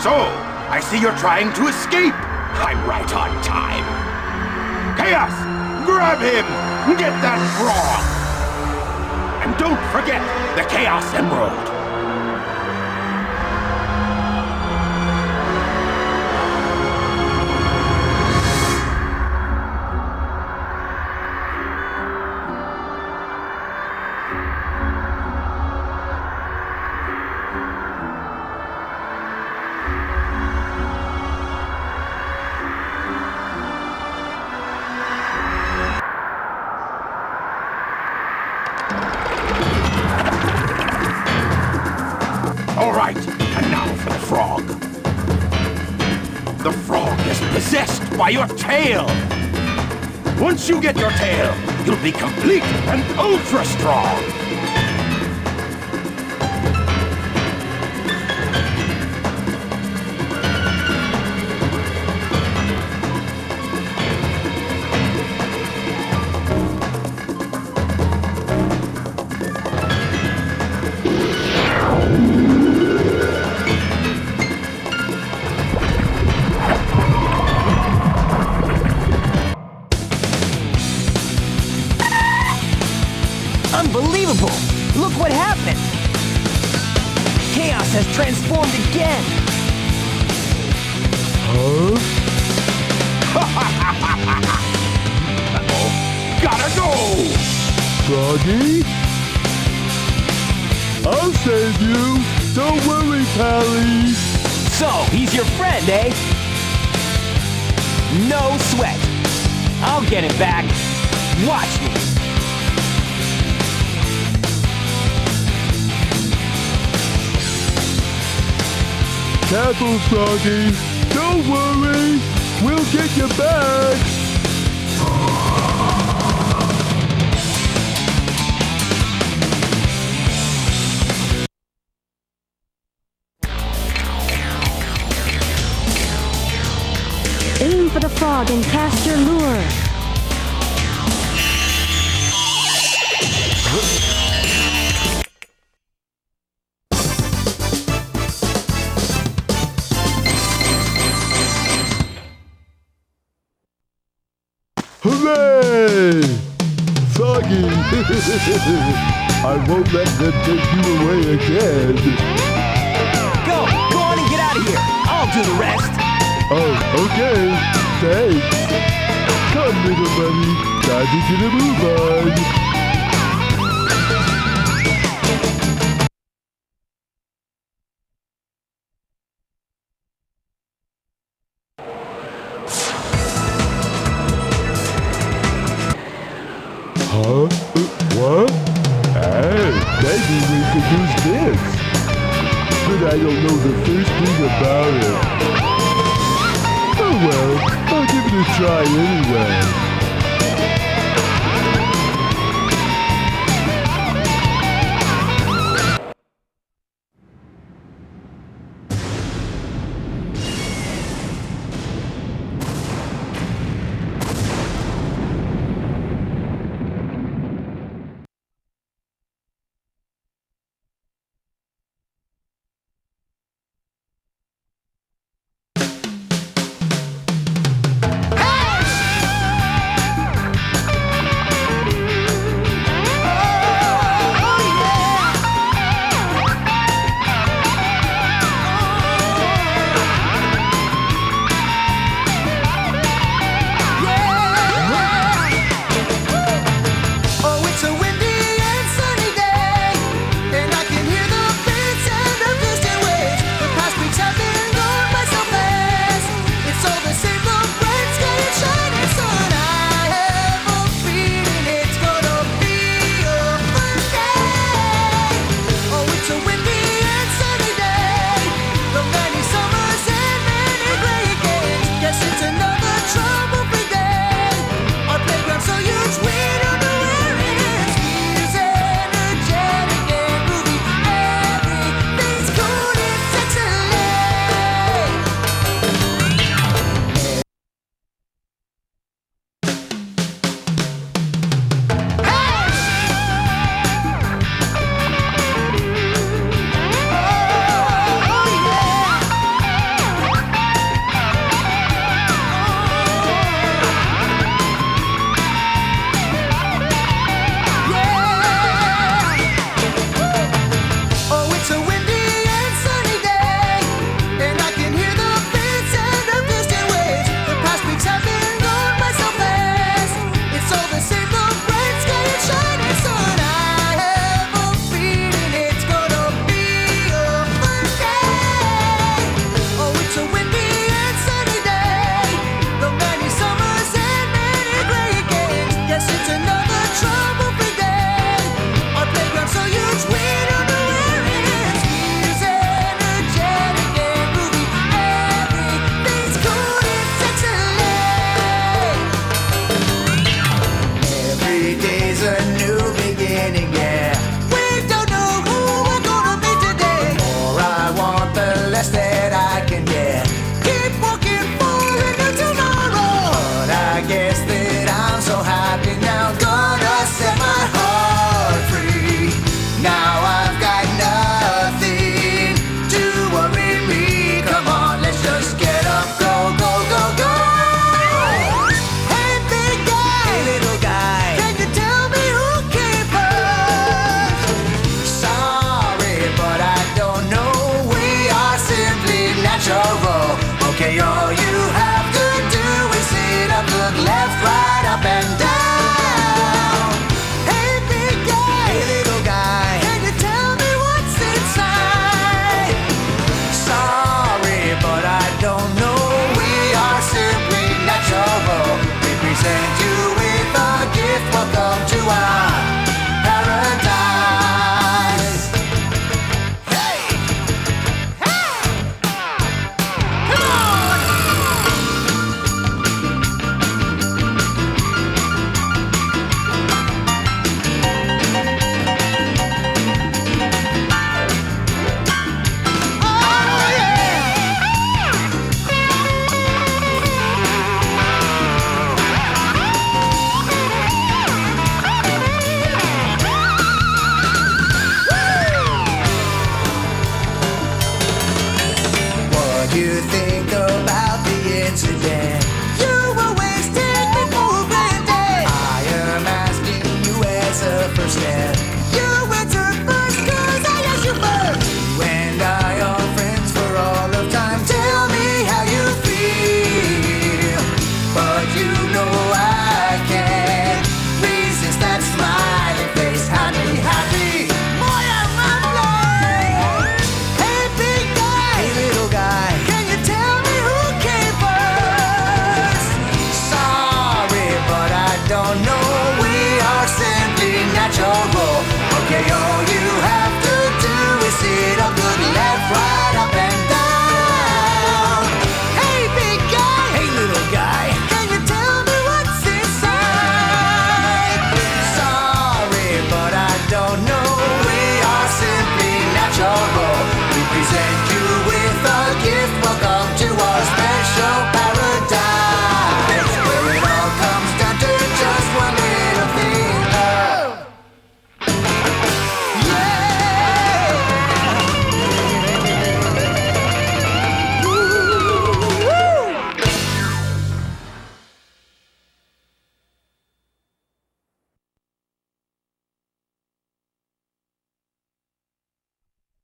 So, I see you're trying to escape. I'm right on time. Chaos! Grab him! Get that frog! And don't forget the Chaos Emerald! All right, and now for the frog. The frog is possessed by your tail. Once you get your tail, you'll be complete and ultra strong. Unbelievable! Look what happened! Chaos has transformed again! Huh? Uh-oh. Gotta go! Froggy? I'll save you! Don't worry, Pally! So, he's your friend, eh? No sweat! I'll get it back! Watch me! Careful, Froggy! Don't worry! We'll get you back! Aim for the frog and cast your lure. Hooray! Froggy! I won't let them take you away again. Go on and get out of here! I'll do the rest! Oh, okay. Thanks. Come, little buddy. Time to get a move on. Huh? What? Hey, maybe we could use this. But I don't know the first thing about it. Oh well, I'll give it a try anyway. less that I can get. Keep walking for a new tomorrow. But I guess that I'm so happy now, gonna set my heart free. Now I've got nothing to worry me. Come on, let's just get up, go, go, go, go. Hey, big guy, hey, little guy, can you tell me who came first? Sorry, but I don't know. We are simply natural. Okay, all you have to do is sit up, look left, right, up and down. Hey, big guy, hey, little guy, can you tell me what's inside? Sorry, but I don't know. We are simply natural. We present you with a gift. Welcome to our paradise. Hey! Hey! Come on! Oh, What do you think about the incident? You always take me for granted. I am asking you as a first step. You answer first, 'cause I asked you first. You and I are friends for all of time. Tell me how you feel. But you know I can't resist that smiling face. Happy, happy. Boy, I'm lovely. Hey, big guy. Hey, little guy. Can you tell me who came first? Sorry, but I don't know. We are simply natural. Okay, all you have to do is sit up, look left, right,